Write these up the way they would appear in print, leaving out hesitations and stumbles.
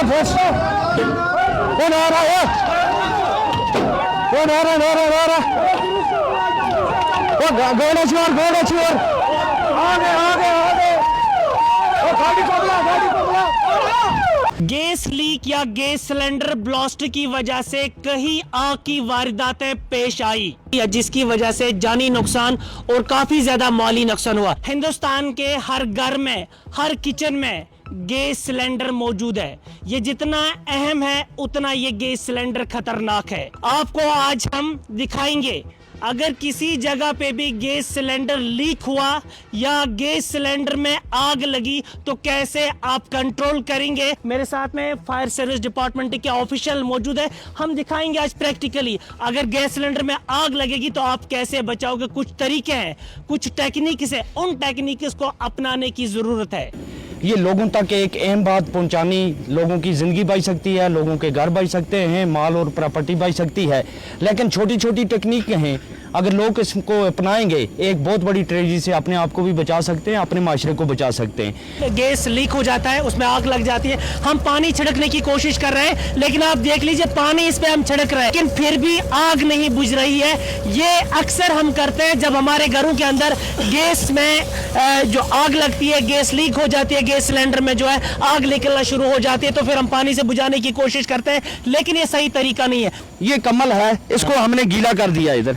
Foster. Go Nara, yeah. Go Nara. Go Nachur. आगे। ओ गाड़ी पकड़ा। गैस लीक या गैस सिलेंडर ब्लास्ट की वजह से कई आग की वारदातें पेश आई जिसकी वजह से जानी नुकसान और काफी ज्यादा माली नुकसान हुआ। हिंदुस्तान के हर घर में, हर किचन में गैस सिलेंडर मौजूद है। ये जितना अहम है उतना ये गैस सिलेंडर खतरनाक है। आपको आज हम दिखाएंगे अगर किसी जगह पे भी गैस सिलेंडर लीक हुआ या गैस सिलेंडर में आग लगी तो कैसे आप कंट्रोल करेंगे। मेरे साथ में फायर सर्विस डिपार्टमेंट के ऑफिशियल मौजूद है। हम दिखाएंगे आज प्रैक्टिकली अगर गैस सिलेंडर में आग लगेगी तो आप कैसे बचाओगे। कुछ तरीके हैं, कुछ टेक्निक्स है, उन टेक्निक्स को अपनाने की जरूरत है। ये लोगों तक एक अहम बात पहुंचानी, लोगों की ज़िंदगी बच सकती है, लोगों के घर बच सकते हैं, माल और प्रॉपर्टी बच सकती है। लेकिन छोटी छोटी टेक्निक हैं, अगर लोग इसको अपनाएंगे एक बहुत बड़ी ट्रेजेडी से अपने आप को भी बचा सकते हैं, अपने माशरे को बचा सकते हैं। गैस लीक हो जाता है, उसमें आग लग जाती है, हम पानी छिड़कने की कोशिश कर रहे हैं लेकिन आप देख लीजिए पानी इस पे हम छिड़क रहे हैं लेकिन फिर भी आग नहीं बुझ रही है। ये अक्सर हम करते हैं जब हमारे घरों के अंदर गैस में जो आग लगती है, गैस लीक हो जाती है, गैस सिलेंडर में जो है आग निकलना शुरू हो जाती है तो फिर हम पानी से बुझाने की कोशिश करते हैं, लेकिन ये सही तरीका नहीं है। ये कमल है, इसको हमने गीला कर दिया, इधर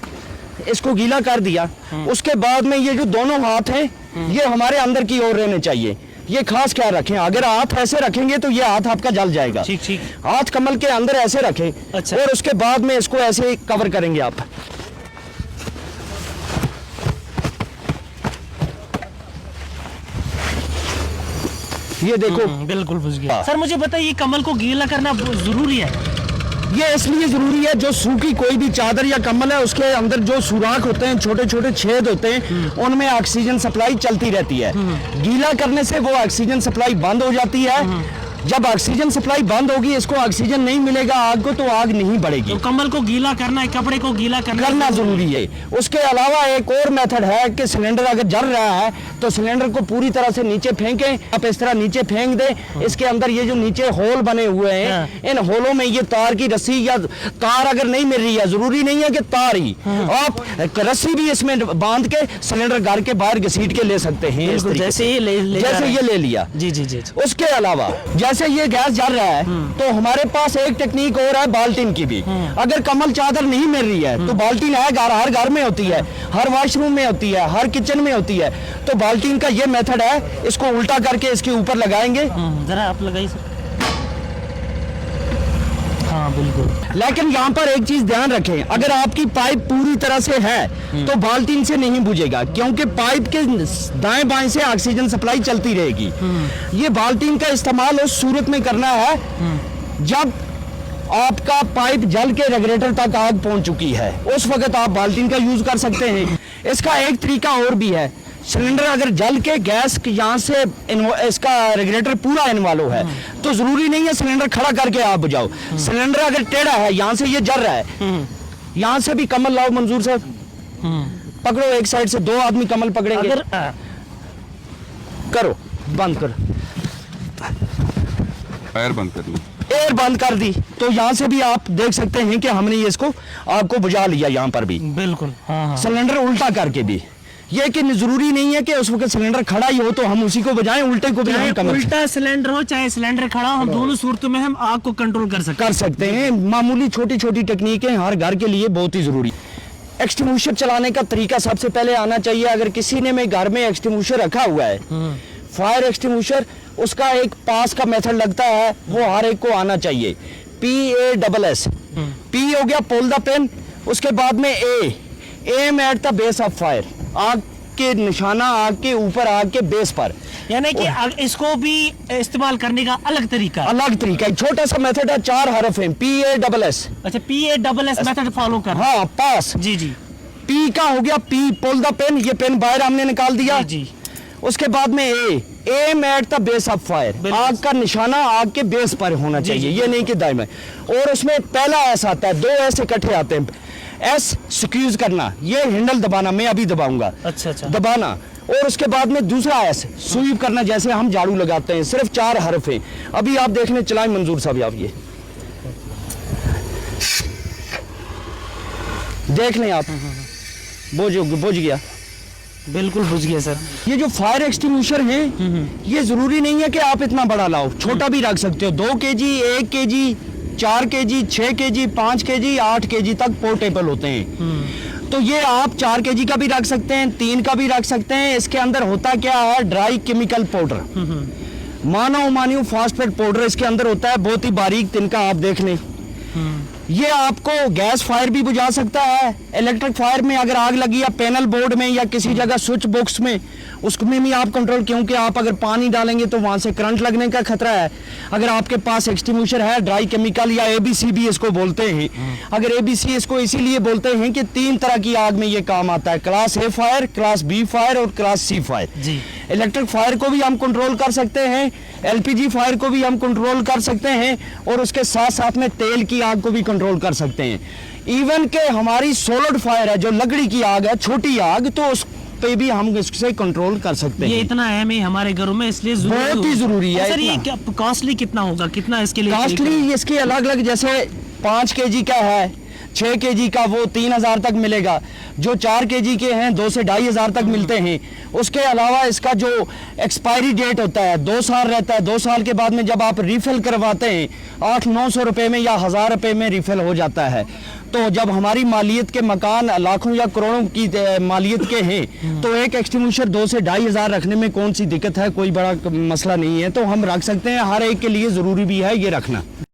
इसको गीला कर दिया। उसके बाद में ये जो दोनों हाथ हैं ये हमारे अंदर की ओर रहने चाहिए। ये खास ख्याल रखें, अगर हाथ ऐसे रखेंगे तो ये हाथ आपका जल जाएगा। ठीक। हाथ कमल के अंदर ऐसे रखें। अच्छा। और उसके बाद में इसको ऐसे कवर करेंगे आप। ये देखो बिल्कुल बुझ गया। सर मुझे बताइए कमल को गीला करना जरूरी है? ये इसलिए जरूरी है, जो सूखी कोई भी चादर या कम्बल है उसके अंदर जो सुराख होते हैं, छोटे छोटे छेद होते हैं, उनमें ऑक्सीजन सप्लाई चलती रहती है। गीला करने से वो ऑक्सीजन सप्लाई बंद हो जाती है। जब ऑक्सीजन सप्लाई बंद होगी, इसको ऑक्सीजन नहीं मिलेगा आग को, तो आग नहीं बढ़ेगी। तो कम्बल को गीला करना है, कपड़े को गीला करना जरूरी है। उसके अलावा एक और मेथड है कि सिलेंडर अगर जल रहा है तो सिलेंडर को पूरी तरह से नीचे फेंकें। आप इस तरह नीचे फेंक दें, इसके अंदर ये जो नीचे होल बने हुए हैं, इन होलों में ये तार की रस्सी या तार अगर नहीं मिल रही है, जरूरी नहीं है कि तार ही, आप रस्सी भी इसमें बांध के सिलेंडर घर के बाहर घसीट के ले सकते हैं। जैसे ये ले लिया। जी। उसके अलावा जैसे ये गैस जल रहा है तो हमारे पास एक टेक्निक और है बाल्टीन की भी। अगर कमल चादर नहीं मिल रही है तो बाल्टीन है, हर घर में होती है, हर वॉशरूम में होती है, हर किचन में होती है। तो बाल्टीन का ये मेथड है, इसको उल्टा करके इसके ऊपर लगाएंगे। जरा आप लगाइए सर। हाँ बिल्कुल। लेकिन यहाँ पर एक चीज ध्यान रखें, अगर आपकी पाइप पूरी तरह से है तो बाल्टीन से नहीं बुझेगा, क्योंकि पाइप के दाएं बाएं से ऑक्सीजन सप्लाई चलती रहेगी। ये बाल्टीन का इस्तेमाल उस सूरत में करना है जब आपका पाइप जल के रेगुलेटर तक आग पहुंच चुकी है, उस वक्त आप बाल्टीन का यूज कर सकते हैं। इसका एक तरीका और भी है, सिलेंडर अगर जल के गैस यहाँ से इसका रेगुलेटर पूरा इन्वॉल्व है तो जरूरी नहीं है सिलेंडर खड़ा करके आप बुझाओ। सिलेंडर अगर टेढ़ा है, यहाँ से ये जल रहा है, यहाँ से भी कमल लाओ मंजूर साहब, पकड़ो एक साइड से, दो आदमी कमल पकड़ेंगे। करो, बंद करो, एयर बंद कर दी, एयर बंद कर दी, तो यहाँ से भी आप देख सकते हैं कि हमने ये इसको आपको बुझा लिया। यहाँ पर भी बिल्कुल सिलेंडर उल्टा करके भी, ये कि जरूरी नहीं है कि उस वक्त सिलेंडर खड़ा ही हो तो हम उसी को बजाएं, उल्टे को भी हम उल्टा सिलेंडर हो चाहे सिलेंडर खड़ा हो, हम दोनों सूरतों में हम आग को कंट्रोल कर सकते हैं। मामूली छोटी छोटी टेक्निकें हर घर के लिए बहुत ही जरूरी। एक्सटिंग्विशर चलाने का तरीका सबसे पहले आना चाहिए। अगर किसी ने घर में एक्सटिंग्विशर रखा हुआ है, फायर एक्सटिंग्विशर, उसका एक पास का मेथड लगता है, वो हर एक को आना चाहिए। PASS, P हो गया पुल द पिन, उसके बाद में aim at the base of fire, आग के निशाना आग के ऊपर, आग के बेस पर, यानी कि इसको भी इस्तेमाल करने का अलग तरीका है। छोटा सा मेथड है, 4 हरफ है, PASS। अच्छा, PASS मेथड फॉलो कर। हाँ, पास। जी। P का हो गया P पुल द पेन, ये पेन बाहर हमने निकाल दिया। जी। उसके बाद में aim at the base of fire, आग का निशाना आग के बेस पर होना चाहिए, ये नहीं कि दाएं में। और उसमें पहला एस आता है, 2 एस इकट्ठे आते हैं। एस स्क्यूज करना, ये हैंडल दबाना, मैं अभी दबाऊंगा। अच्छा। दबाना, और उसके बाद में दूसरा एस, स्वीप करना, जैसे हम झाड़ू लगाते हैं। सिर्फ 4 हर्फ हैं। अभी आप देख लें, चलाएं मंजूर साहब, आप ये देख लें, आप बुझ गया, बिल्कुल बुझ गया सर। ये जो फायर एक्सटिंग्विशर है, ये जरूरी नहीं है कि आप इतना बड़ा लाओ, छोटा भी रख सकते हो। 2 kg, 1 kg, 4 kg, 6 kg, 5 kg, 8 kg तक पोर्टेबल होते हैं। तो ये आप 4 kg का भी रख सकते हैं, 3 का भी रख सकते हैं। इसके अंदर होता क्या है, ड्राई केमिकल पाउडर, मानो फॉस्फेट पाउडर इसके अंदर होता है, बहुत ही बारीक तिनका, आप देख लें। ये आपको गैस फायर भी बुझा सकता है। इलेक्ट्रिक फायर में अगर आग लगी या पैनल बोर्ड में या किसी जगह स्विच बॉक्स में, उसमें भी आप कंट्रोल, क्योंकि आप अगर पानी डालेंगे तो वहां से करंट लगने का खतरा है। अगर आपके पास एक्सटिंग्विशर है, ड्राई केमिकल या एबीसी भी इसको बोलते हैं। अगर एबीसी इसको इसीलिए बोलते हैं कि 3 तरह की आग में ये काम आता है, class A fire, class B fire और क्लास सी फायर। जी। इलेक्ट्रिक फायर को भी हम कंट्रोल कर सकते हैं, एलपीजी फायर को भी हम कंट्रोल कर सकते हैं, और उसके साथ साथ में तेल की आग को भी कंट्रोल कर सकते हैं। इवन के हमारी सॉलिड फायर है, जो लकड़ी की आग है, छोटी आग, तो उस पे भी हम इससे कंट्रोल कर सकते हैं। ये इतना अहम है हमारे घरों में, इसलिए बहुत ही जरूरी है। सर ये कॉस्टली कितना होगा, कितना इसके लिए? कॉस्टली इसके अलग अलग, जैसे 5 kg का है, 6 kg का वो 3000 तक मिलेगा। जो 4 kg के हैं 2 से 2500 तक मिलते हैं। उसके अलावा इसका जो एक्सपायरी डेट होता है 2 साल रहता है। 2 साल के बाद में जब आप रिफिल करवाते हैं 800-900 रुपए में या 1000 रुपए में रिफिल हो जाता है। तो जब हमारी मालियत के मकान लाखों या करोड़ों की मालियत के हैं, तो एक एक्सटिंग्विशर 2 से 2500 रखने में कौन सी दिक्कत है, कोई बड़ा मसला नहीं है। तो हम रख सकते हैं, हर एक के लिए ज़रूरी भी है ये रखना।